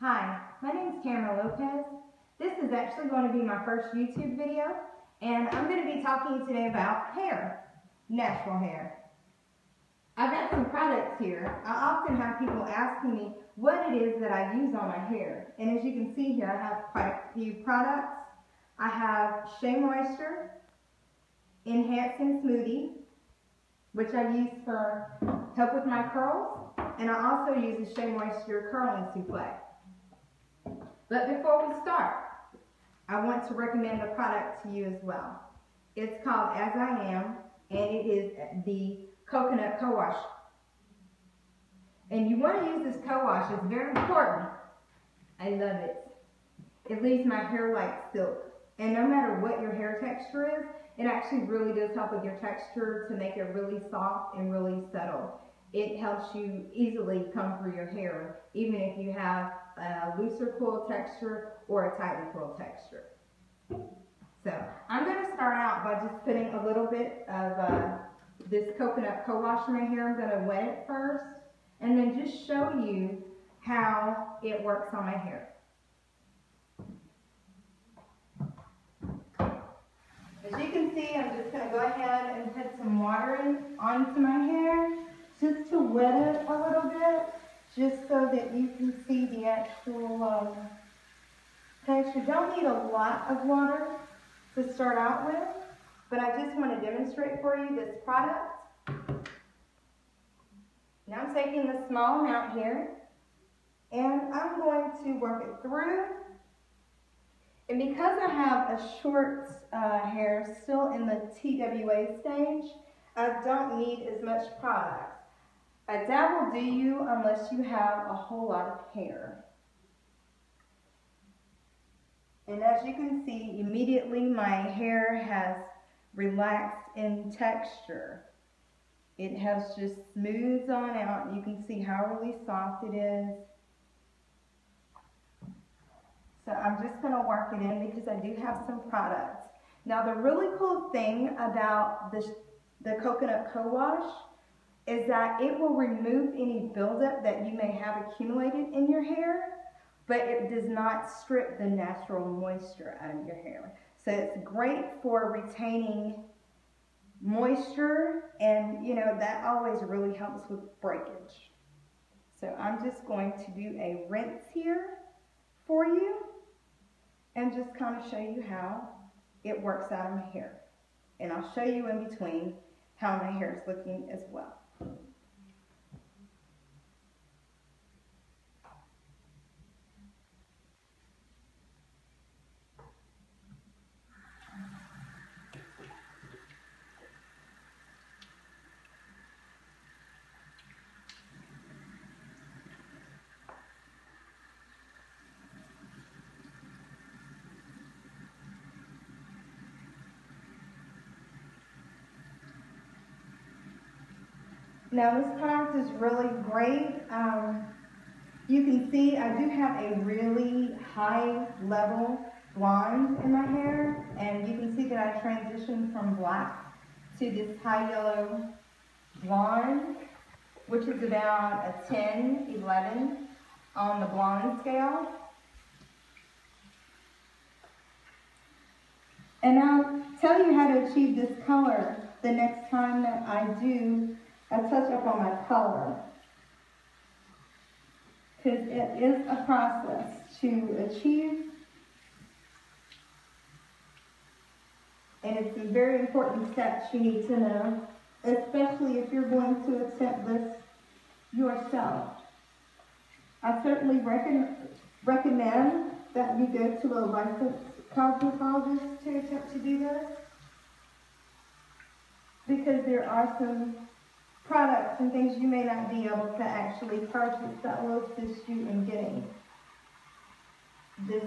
Hi, my name is Tamara Lopez. This is actually going to be my first YouTube video, and I'm going to be talking today about hair, natural hair. I've got some products here. I often have people asking me what it is that I use on my hair, and as you can see here, I have quite a few products. I have Shea Moisture Enhancing Smoothie, which I use for help with my curls, and I also use the Shea Moisture Curling Souffle. But before we start, I want to recommend a product to you as well. It's called As I Am, and it is the coconut co-wash. And you want to use this co-wash, it's very important. I love it. It leaves my hair like silk. And no matter what your hair texture is, it actually really does help with your texture to make it really soft and really settled. It helps you easily comb through your hair, even if you have a looser coil texture or a tightly coiled texture. So I'm going to start out by just putting a little bit of this coconut co-wash in my hair. I'm going to wet it first and then just show you how it works on my hair. As you can see, I'm just going to go ahead and put some water onto my hair just to wet it a little bit, just so that you can see the actual texture. Don't need a lot of water to start out with, but I just want to demonstrate for you this product. Now I'm taking the small amount here, and I'm going to work it through. And because I have a short hair still in the TWA stage, I don't need as much product. A dab will do you unless you have a whole lot of hair. And as you can see, immediately my hair has relaxed in texture. It has just smoothed on out. You can see how really soft it is. So I'm just going to work it in because I do have some products. Now the really cool thing about the coconut co-wash is that it will remove any buildup that you may have accumulated in your hair, but it does not strip the natural moisture out of your hair. So it's great for retaining moisture, and you know that always really helps with breakage. So I'm just going to do a rinse here for you and just kind of show you how it works out of my hair. And I'll show you in between how my hair is looking as well. Now this product is really great. You can see I do have a really high level blonde in my hair, and you can see that I transitioned from black to this high yellow blonde, which is about a 10, 11 on the blonde scale. And I'll tell you how to achieve this color the next time that I do a touch up on my color, because it is a process to achieve, and it's a very important steps you need to know, especially if you're going to attempt this yourself. I certainly recommend that you go to a licensed cosmetologist to attempt to do this, because there are some products and things you may not be able to actually purchase that will assist you in getting this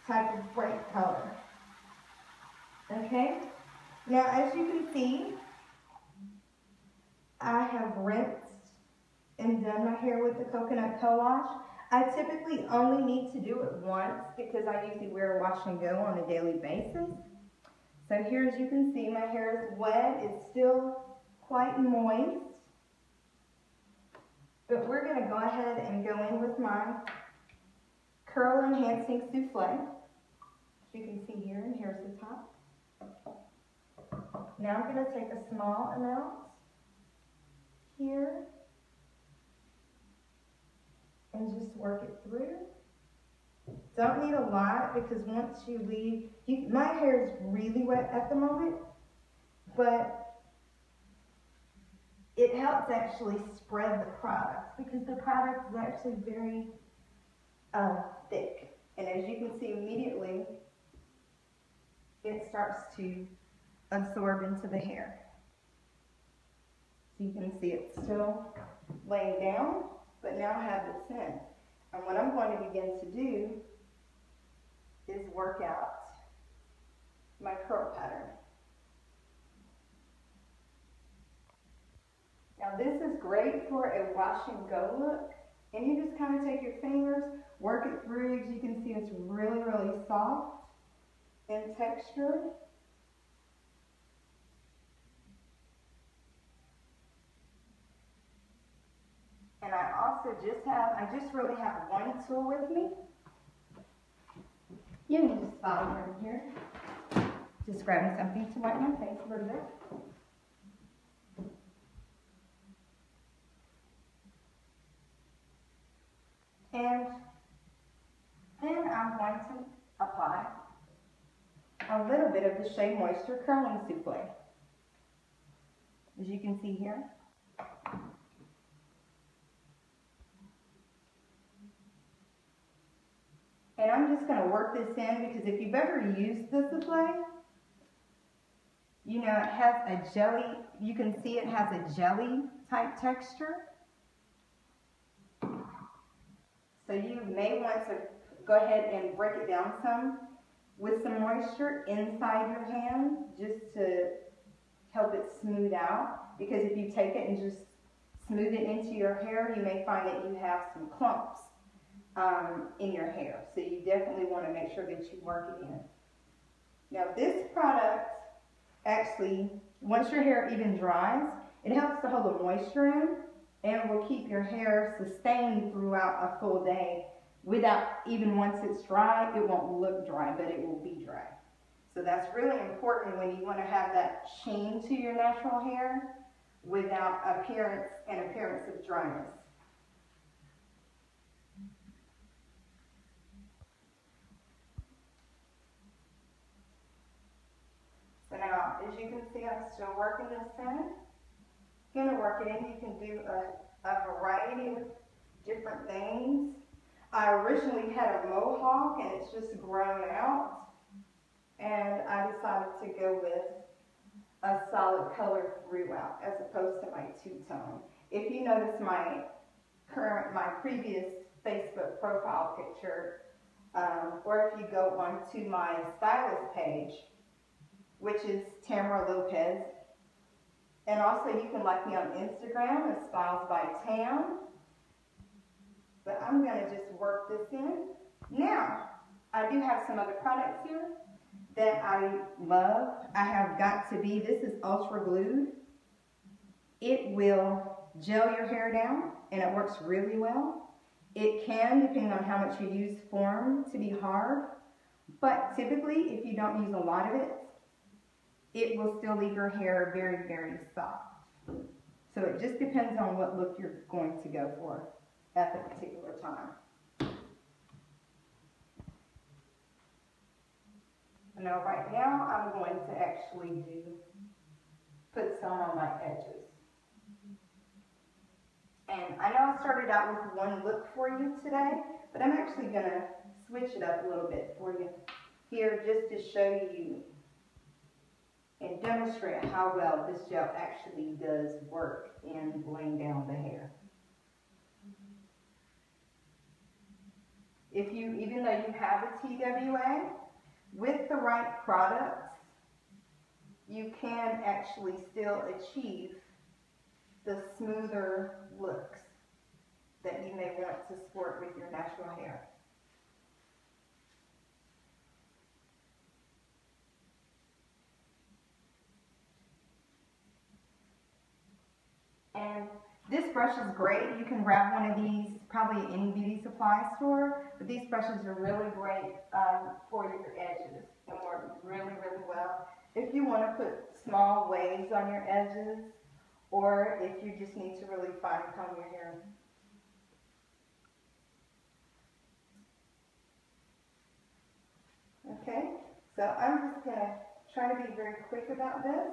type of bright color. Okay? Now, as you can see, I have rinsed and done my hair with the coconut co-wash. I typically only need to do it once because I usually wear a wash and go on a daily basis. So here, as you can see, my hair is wet. It's still quite moist. But we're going to go ahead and go in with my enhancing souffle. As you can see here, and here's the top. Now I'm going to take a small amount here and just work it through. Don't need a lot because once you leave, my hair is really wet at the moment, but it helps actually spread the product because the product is actually very thick. And as you can see immediately, it starts to absorb into the hair. So you can see it's still laying down, but now I have this in. And what I'm going to begin to do is work out my curl pattern. Now this is great for a wash and go look. And you just kind of take your fingers, work it through. As you can see, it's really, really soft in texture. And I also just really have one tool with me. You can just follow me over here. Just grabbing something to wipe my face a little bit. And then I'm going to apply a little bit of the Shea Moisture Curling Souffle. As you can see here. And I'm just going to work this in because if you've ever used the souffle, you know it has a jelly, you can see it has a jelly type texture. So you may want to go ahead and break it down some with some moisture inside your hand just to help it smooth out. Because if you take it and just smooth it into your hair, you may find that you have some clumps in your hair. So you definitely want to make sure that you work it in. Now this product actually, once your hair even dries, it helps to hold the moisture in and will keep your hair sustained throughout a full day without, even once it's dry, it won't look dry, but it will be dry. So that's really important when you want to have that sheen to your natural hair without an appearance of dryness. So now, as you can see, I'm still working this in. You're going to work it in. You can do a variety of different things. I originally had a mohawk and it's just grown out. And I decided to go with a solid color throughout as opposed to my two-tone. If you notice my previous Facebook profile picture, or if you go onto my stylist page, which is Tamara Lopez. And also you can like me on Instagram as Styles by Tam. But I'm going to just work this in. Now, I do have some other products here that I love. I have Got To Be. This is ultra glued. It will gel your hair down and it works really well. It can, depending on how much you use, form to be hard. But typically, if you don't use a lot of it, it will still leave your hair very, very soft. So it just depends on what look you're going to go for at the particular time. Now right now I'm going to actually put some on my edges. And I know I started out with one look for you today, but I'm actually going to switch it up a little bit for you here just to show you and demonstrate how well this gel actually does work in laying down the hair. Even though you have a TWA, with the right products, you can actually still achieve the smoother looks that you may want to sport with your natural hair. And This brush is great. You can grab one of these probably at any beauty supply store, but these brushes are really great for your edges and work really, really well. If you want to put small waves on your edges, or if you just need to really fine comb your hair. Okay, so I'm just going to try to be very quick about this.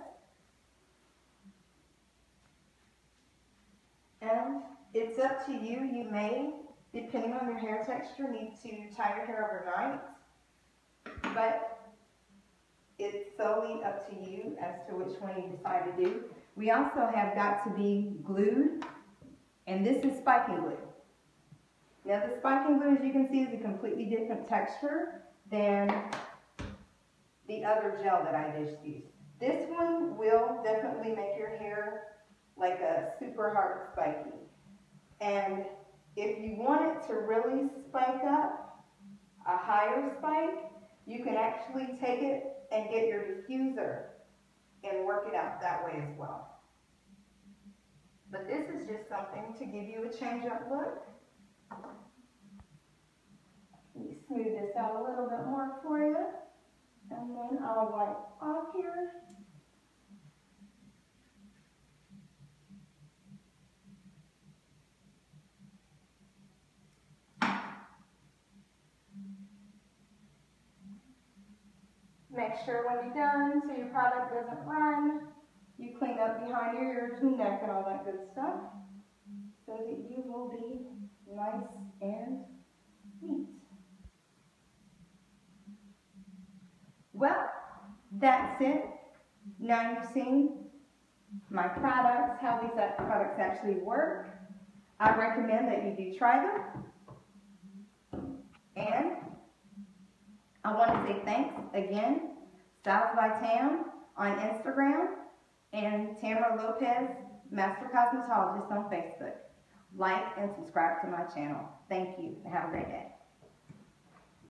And it's up to you. You may, depending on your hair texture, need to tie your hair overnight. But it's solely up to you as to which one you decide to do. We also have got to be glued, and this is spiking glue. Now the spiking glue, as you can see, is a completely different texture than the other gel that I just used. This one will definitely make your hair like a super hard spiky. And if you want it to really spike up, a higher spike, you can actually take it and get your diffuser and work it out that way as well. But this is just something to give you a change up look. Let me smooth this out a little bit more for you. And then I'll wipe off here. Make sure when you're done so your product doesn't run, you clean up behind your ears and neck and all that good stuff so that you will be nice and neat. Well, that's it. Now you've seen my products, how these products actually work. I recommend that you do try them. And I want to say thanks again, Styles by Tam on Instagram and Tamara Lopez, Master Cosmetologist on Facebook. Like and subscribe to my channel. Thank you and have a great day.